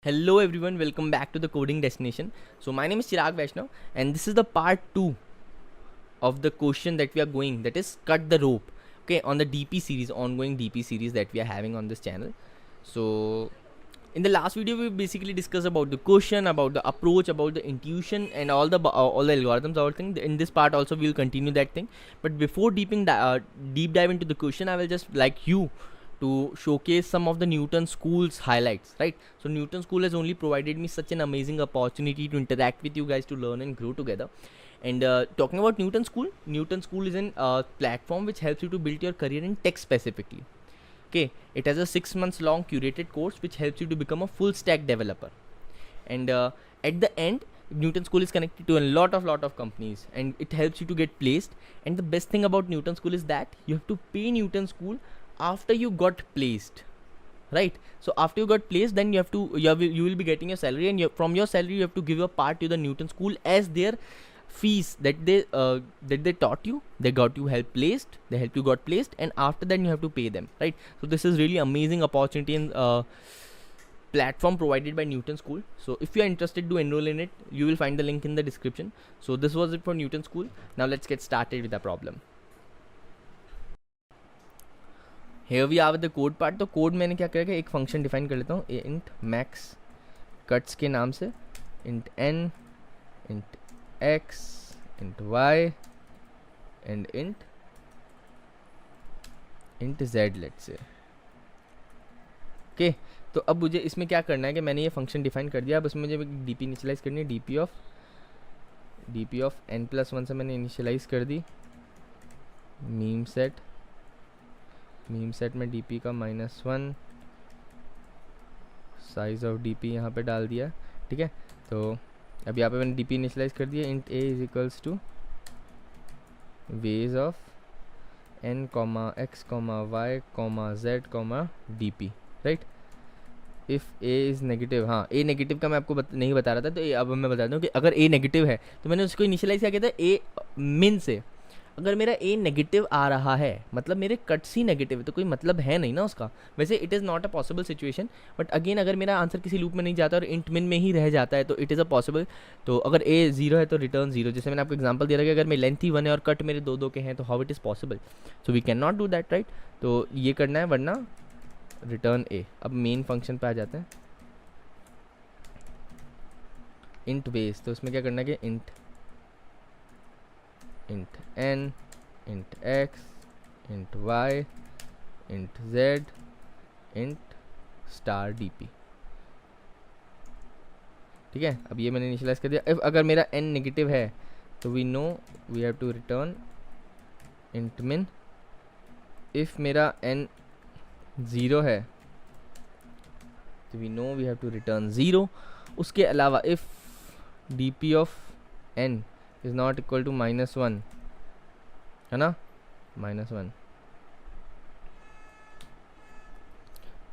Hello everyone, welcome back to the coding destination. So my name is Chirag Vaishnav and this is the part 2 of the question that we are going, that is cut the rope, okay, on the DP series, ongoing DP series that we are having on this channel. So in the last video we basically discussed about the question, about the approach, about the intuition and all the algorithms, all thing. In this part also we will continue that thing, but before deep dive into the question, I will just like you to showcase some of the Newton School's highlights, right? So Newton School has only provided me such an amazing opportunity to interact with you guys, to learn and grow together. And talking about Newton School is an platform which helps you to build your career in tech specifically. Okay, it has a 6 months long curated course which helps you to become a full stack developer. And at the end, Newton School is connected to a lot of companies and it helps you to get placed. And the best thing about Newton School is that you have to pay Newton School after you got placed, right? So after you got placed, then you will be getting your salary, and from your salary you have to give a part to the Newton School as their fees that they taught you. They got you help you got placed, and after that you have to pay them, right? So this is really amazing opportunity and platform provided by Newton School. So if you are interested to enroll in it, you will find the link in the description. So this was it for Newton School. Now let's get started with the problem. Here we are with the code part. तो code मैंने क्या करेगा, एक function define कर लेता हूँ, int max cuts के नाम से, int n, int x, int y and int z let's say. Okay, तो अब मुझे इसमें क्या करना है कि मैंने ये फंक्शन डिफाइन कर दिया. अब इसमें मुझे डी पी इनिशियलाइज करनी है. डी पी ऑफ n+1 से मैंने इनिशियलाइज कर दी. मीम सेट में dp का -1, साइज ऑफ dp यहाँ पे डाल दिया. ठीक है, तो अब यहाँ पे मैंने dp इनिशियलाइज कर दिया. Int a is equals to ways of n, x, y, z, dp, right. If a is negative, हाँ a नेगेटिव का मैं आपको नहीं बता रहा था, तो अब मैं बता दूँ कि अगर a नेगेटिव है तो मैंने उसको इनिशियलाइज क्या किया था, a min से. अगर मेरा a नेगेटिव आ रहा है मतलब मेरे कट्स ही नेगेटिव है, तो कोई मतलब है नहीं ना उसका. वैसे it is not a possible situation, but again अगर मेरा आंसर किसी लूप में नहीं जाता और इंट मिन में ही रह जाता है तो इट इज़ अ पॉसिबल. तो अगर a 0 है तो रिटर्न 0. जैसे मैंने आपको एग्जांपल दिया था कि अगर मेरी लेंथ ही 1 है और कट मेरे 2 के हैं, तो how it is possible. So we can not do that, right. तो ये करना है, वरना रिटर्न a. अब मेन फंक्शन पे आ जाते हैं. इंट बेस, तो उसमें क्या करना है कि int n, int x, int y, int z, int star dp. ठीक है, अब ये मैंने इनिशियलाइज कर दिया. इफ अगर मेरा n नेगेटिव है तो we know we have to return int min. If मेरा n 0 है तो we know we have to return 0. उसके अलावा if dp of n is not equal to -1, है ना, -1,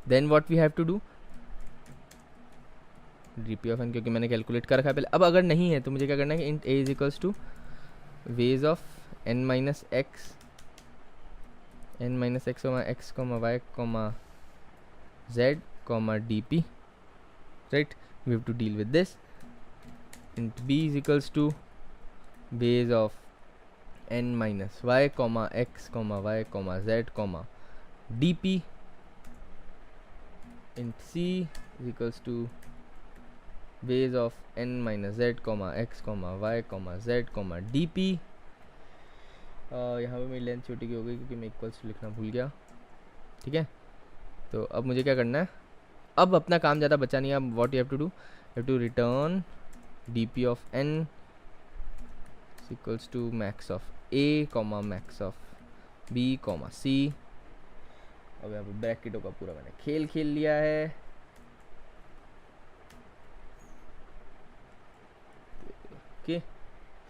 then what we have to do, dp of n, क्योंकि मैंने calculate कर रखा है पहले. अब अगर नहीं है तो मुझे क्या करना है कि int a is equals to ways of n - x, x, y, z, dp, right. We have to deal with this. int b is equals to base of n minus y, x, y, z, dp. int c is equals to base of n minus z, x, y, z, dp. यहाँ पे मेरी length छोटी की हो गई क्योंकि मैं equals लिखना भूल गया. ठीक है, तो अब मुझे क्या करना है, अब अपना काम ज़्यादा बचा नहीं है. अब what you have to do, you have to return dp of n equals to max of a, max of b, c. अब यहाँ पे ब्रैकेटों का पूरा मैंने खेल लिया है. Okay,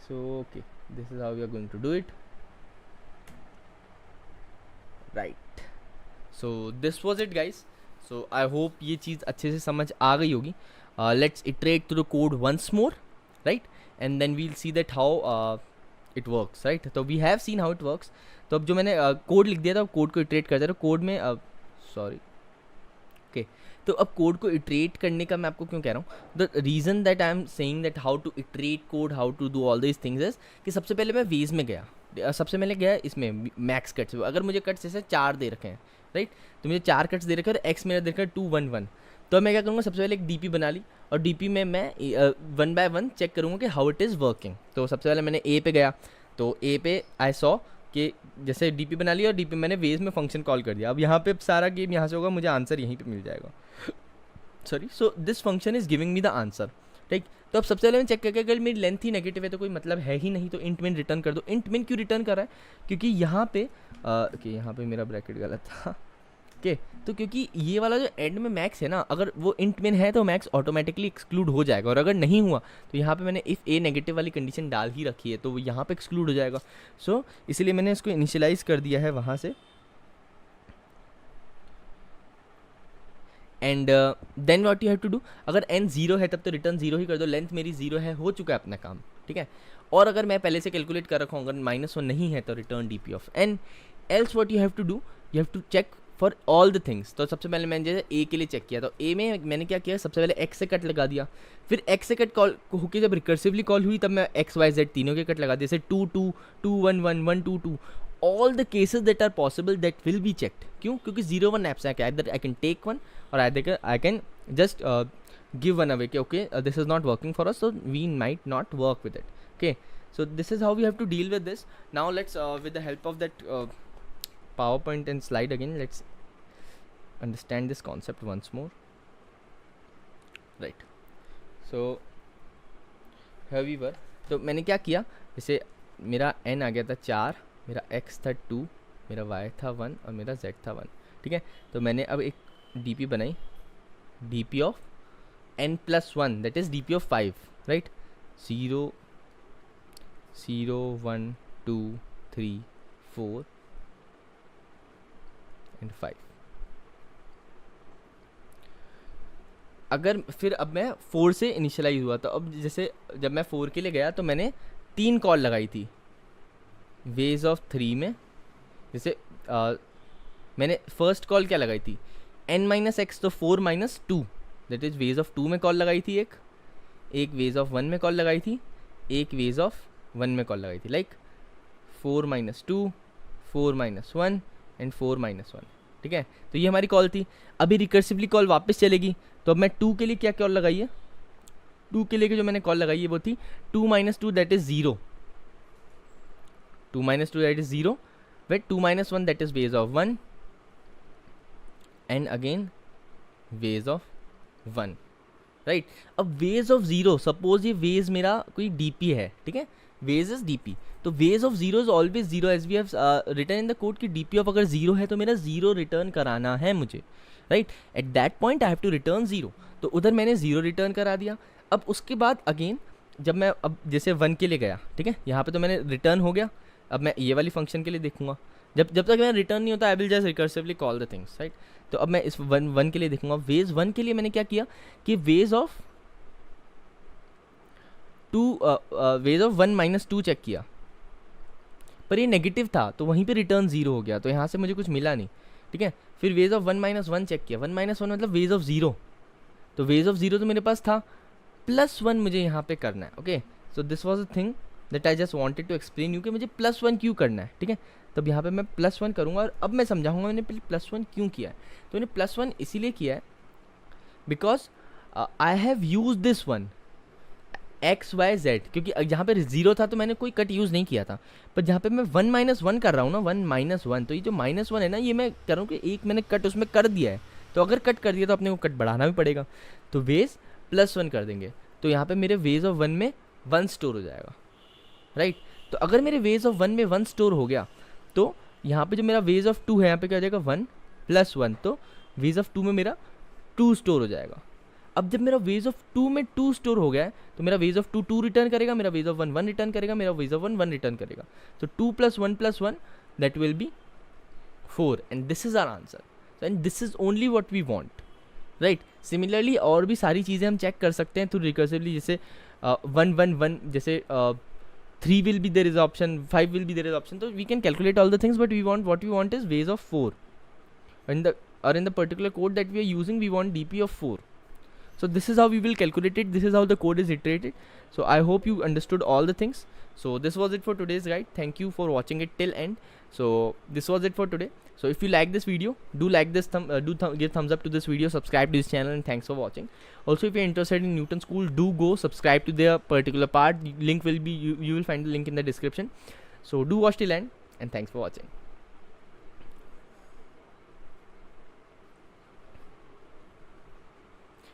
so okay, this is how we are going to do it, right. So this was it guys. So I hope ये चीज़ अच्छे से समझ आ गई होगी. Let's iterate through the code once more, right, and then we'll see that how it works, right. तो we have seen how it works. तो अब जो मैंने कोड लिख दिया था, कोड को इटरेट करते रहो. कोड में सॉरी, ओके, तो अब कोड को इटरेट करने का मैं आपको क्यों कह रहा हूँ, the reason that I am saying that how to iterate code, how to do all this things is कि सबसे पहले मैं वेज में गया, सबसे पहले गया इसमें मैक्स कट्स। अगर मुझे कट्स जैसे 4 दे रखे हैं, राइट, तो मुझे 4 कट्स दे रखे हैं और एक्स मेरा दे रखा है 2 1 1, तो मैं क्या करूँगा, सबसे पहले एक डीपी बना ली और डीपी में मैं 1 बाय 1 चेक करूँगा कि हाउ इट इज़ वर्किंग। तो सबसे पहले मैंने ए पे गया, तो ए पे आई सॉ कि जैसे डीपी बना लिया और डीपी मैंने वेज में फंक्शन कॉल कर दिया। अब यहाँ पे सारा गेम यहाँ से होगा, मुझे आंसर यहीं पे मिल जाएगा, sorry. So this function is giving me the answer, ठीक। तो अब सबसे पहले मैं चेक करके, अगर मेरी लेंथ ही नेगेटिव है तो कोई मतलब है ही नहीं, तो इंट मिन रिटर्न कर दो। इंट मिन क्यों रिटर्न कर रहा है, क्योंकि यहाँ पे यहाँ पे मेरा ब्रैकेट गलत था, ओके। तो क्योंकि ये वाला जो एंड में मैक्स है ना, अगर वो इंट मिन है तो मैक्स ऑटोमेटिकली एक्सक्लूड हो जाएगा, और अगर नहीं हुआ तो यहाँ पे मैंने इफ़ ए नेगेटिव वाली कंडीशन डाल ही रखी है तो वो यहाँ पे एक्सक्लूड हो जाएगा। सो इसीलिए मैंने इसको इनिशियलाइज कर दिया है वहाँ से। And then what you have to do, अगर n 0 है तब तो रिटर्न 0 ही कर दो, लेंथ मेरी 0 है, हो चुका है अपना काम, ठीक है। और अगर मैं पहले से कैलकुलेट कर रखा हूँ, अगर -1 नहीं है तो return D P of n। Else what you have to do, you have to check for all the things. तो सबसे पहले मैंने जैसे ए के लिए चेक किया, तो ए में मैंने क्या किया, सबसे पहले एक्स से कट लगा दिया, फिर एक्स से कट कॉल होकर जब रिकर्सिवली कॉल हुई तब मैं एक्स वाई जेड तीनों के कट लगा दिए, जैसे 2 2 2 1 1 1 2 2, all the cases that are possible that will be checked। क्यों, क्योंकि 0 1 apps है, either I can take one or either I can just give one away, okay, this is not working for us, so we might not work with it, okay। So this is how we have to deal with this. Now let's with the help of that PowerPoint and slide again, let's understand this concept once more, right। So here we were, तो मैंने क्या किया, जैसे मेरा n आ गया था 4, मेरा x था 2, मेरा y था 1 और मेरा z था 1, ठीक है। तो मैंने अब एक dp बनाई, dp of n+1 that is dp of 5, right. 0 0 1 2 3 4 and 5। अगर फिर अब मैं 4 से इनिशियलाइज हुआ, तो अब जैसे जब मैं 4 के लिए गया तो मैंने 3 कॉल लगाई थी वेज ऑफ 3 में। जैसे मैंने फर्स्ट कॉल क्या लगाई थी, n-x, तो 4 - 2 दैट इज़ वेज ऑफ 2 में कॉल लगाई थी, एक वेज ऑफ 1 में कॉल लगाई थी, एक वेज ऑफ 1 में कॉल लगाई थी, लाइक 4 - 2 4 - 1 एंड 4 - 1, ठीक है। तो ये हमारी कॉल थी। अभी रिकर्सिवली कॉल वापस चलेगी, तो अब मैं 2 के लिए क्या कॉल लगाई है, 2 के लिए जो मैंने कॉल लगाई है वो थी 2 - 2 that is 0, 2 - 2 that is 0, where 2 - 1 that is ways of 1 and again ways of 1, right। अब ways of 0, सपोज ये ways मेरा कोई dp है, ठीक है, ways is dp, तो ways of 0 is always 0 as we have written in the code कि dp of अगर 0 है तो मेरा 0 रिटर्न कराना है मुझे, right. At that point I have to return 0, तो उधर मैंने 0 रिटर्न करा दिया। अब उसके बाद अगेन जब मैं अब जैसे 1 के लिए गया, ठीक है, यहाँ पे तो मैंने रिटर्न हो गया। अब मैं ये वाली फंक्शन के लिए देखूंगा, जब तक मैं रिटर्न नहीं होता I will just recursively call the things, right. तो अब मैं इस 1 के लिए देखूंगा, वेज 1 के लिए मैंने क्या किया कि वेज ऑफ 1 - 2 चेक किया, पर ये नेगेटिव था तो वहीं पे रिटर्न 0 हो गया, तो यहाँ से मुझे कुछ मिला नहीं, ठीक है। फिर वेज ऑफ 1 - 1 चेक किया, 1 - 1 मतलब वेज ऑफ 0, तो वेज ऑफ 0 तो मेरे पास था, +1 मुझे यहाँ पे करना है, okay. So this was a thing that I just wanted to explain you कि मुझे +1 क्यों करना है, ठीक है। तब यहाँ पे मैं +1 करूँगा और अब मैं समझाऊंगा मैंने पहले +1 क्यों किया है। तो मैंने +1 इसीलिए किया है because I have use this one X Y Z, क्योंकि जहाँ पे 0 था तो मैंने कोई कट यूज़ नहीं किया था, पर जहाँ पे मैं 1 - 1 कर रहा हूँ ना, 1 - 1, तो ये जो -1 है ना, ये मैं कर रहा हूँ कि एक मैंने कट उसमें कर दिया है, तो अगर कट कर दिया तो अपने को कट बढ़ाना भी पड़ेगा, तो वेज +1 कर देंगे, तो यहाँ पे मेरे वेज ऑफ 1 में 1 स्टोर हो जाएगा, राइट। तो अगर मेरे वेज ऑफ 1 में 1 स्टोर हो गया तो यहाँ पे जो मेरा वेज ऑफ 2 है, यहाँ पे क्या हो जाएगा 1 + 1, तो वेज ऑफ 2 में मेरा 2 स्टोर हो जाएगा। अब जब मेरा वेज ऑफ 2 में 2 स्टोर हो गया है तो मेरा वेज ऑफ 2 2 रिटर्न करेगा, मेरा वेज ऑफ 1 1 रिटर्न करेगा, मेरा वेज ऑफ 1 1 रिटर्न करेगा, तो 2 + 1 + 1 that will be 4 and this is our answer, and this is only what we want, right. Similarly और भी सारी चीज़ें हम चेक कर सकते हैं थ्रू रिकर्सिवली, जैसे 1 1 1, जैसे 3 will be there is option, 5 will be there is option, so we can calculate all the things, but what we want is ways of 4, and the or in the particular code that we are using, we want dp of 4. So this is how we will calculate it. This is how the code is iterated. So I hope you understood all the things. So this was it for today's guide. Thank you for watching it till end. So this was it for today. So if you like this video, do like this give thumbs up to this video, subscribe to this channel, and thanks for watching. Also, if you're interested in Newton School, do go subscribe to their particular part. Link will be, you will find the link in the description. So do watch till end, and thanks for watching.